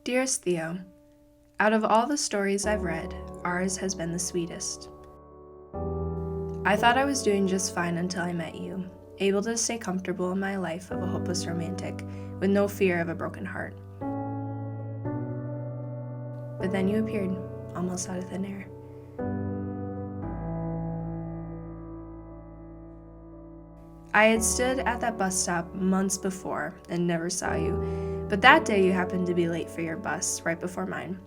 Dearest Theo, out of all the stories I've read, ours has been the sweetest. I thought I was doing just fine until I met you, able to stay comfortable in my life of a hopeless romantic, with no fear of a broken heart. But then you appeared, almost out of thin air. I had stood at that bus stop months before and never saw you, but that day you happened to be late for your bus, right before mine.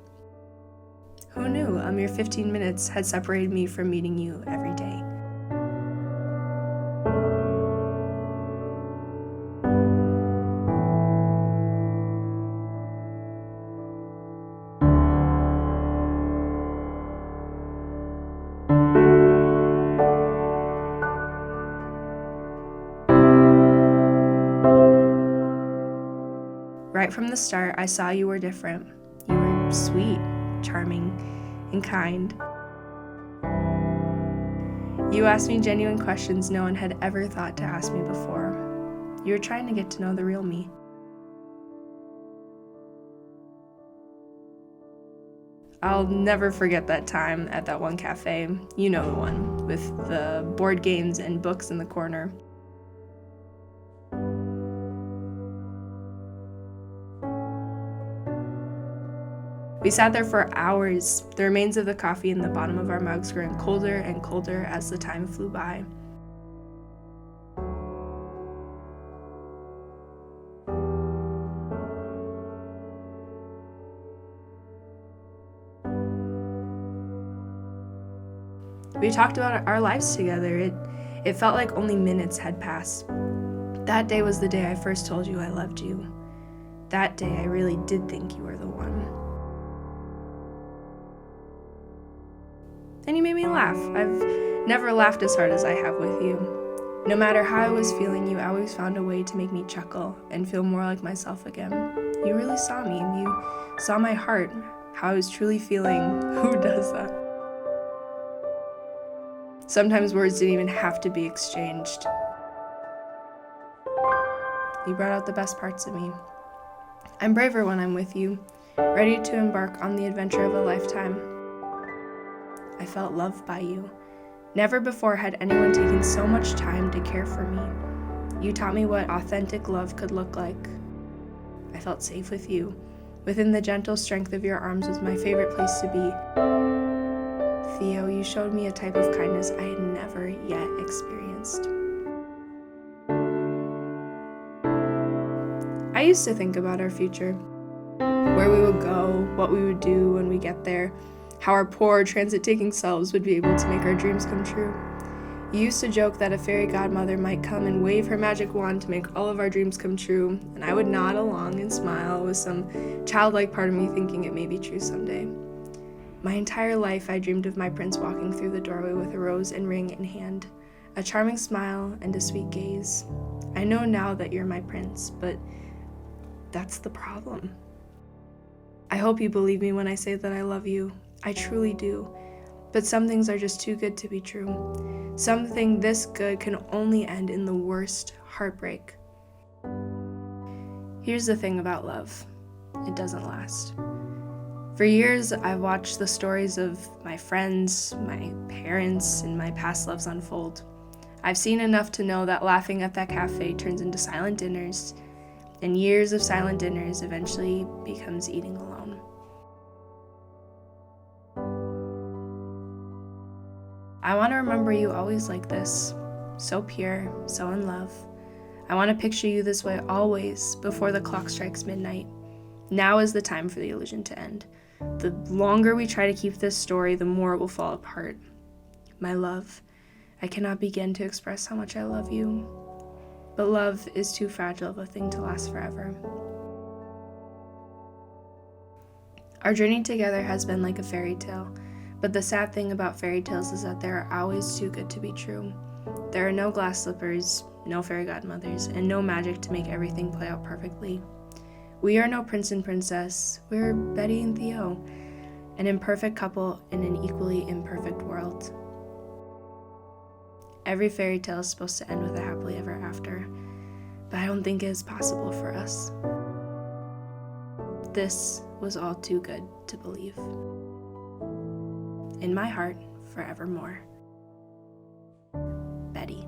Who knew a mere 15 minutes had separated me from meeting you every day? Right from the start, I saw you were different. You were sweet, charming, and kind. You asked me genuine questions no one had ever thought to ask me before. You were trying to get to know the real me. I'll never forget that time at that one cafe, you know the one, with the board games and books in the corner. We sat there for hours, the remains of the coffee in the bottom of our mugs growing colder and colder as the time flew by. We talked about our lives together. It felt like only minutes had passed. That day was the day I first told you I loved you. That day I really did think you were the one. And you made me laugh. I've never laughed as hard as I have with you. No matter how I was feeling, you always found a way to make me chuckle and feel more like myself again. You really saw me, and you saw my heart, how I was truly feeling. Who does that? Sometimes words didn't even have to be exchanged. You brought out the best parts of me. I'm braver when I'm with you, ready to embark on the adventure of a lifetime. I felt loved by you. Never before had anyone taken so much time to care for me. You taught me what authentic love could look like. I felt safe with you. Within the gentle strength of your arms was my favorite place to be. Theo, you showed me a type of kindness I had never yet experienced. I used to think about our future, where we would go, what we would do when we get there, how our poor transit-taking selves would be able to make our dreams come true. You used to joke that a fairy godmother might come and wave her magic wand to make all of our dreams come true, and I would nod along and smile with some childlike part of me thinking it may be true someday. My entire life I dreamed of my prince walking through the doorway with a rose and ring in hand, a charming smile and a sweet gaze. I know now that you're my prince, but that's the problem. I hope you believe me when I say that I love you. I truly do. But some things are just too good to be true. Something this good can only end in the worst heartbreak. Here's the thing about love. It doesn't last. For years, I've watched the stories of my friends, my parents, and my past loves unfold. I've seen enough to know that laughing at that cafe turns into silent dinners, and years of silent dinners eventually becomes eating alone. I want to remember you always like this, so pure, so in love. I want to picture you this way always before the clock strikes midnight. Now is the time for the illusion to end. The longer we try to keep this story, the more it will fall apart. My love, I cannot begin to express how much I love you, but love is too fragile of a thing to last forever. Our journey together has been like a fairy tale. But the sad thing about fairy tales is that they are always too good to be true. There are no glass slippers, no fairy godmothers, and no magic to make everything play out perfectly. We are no prince and princess. We're Betty and Theo, an imperfect couple in an equally imperfect world. Every fairy tale is supposed to end with a happily ever after, but I don't think it is possible for us. This was all too good to believe. In my heart, forevermore. Betty.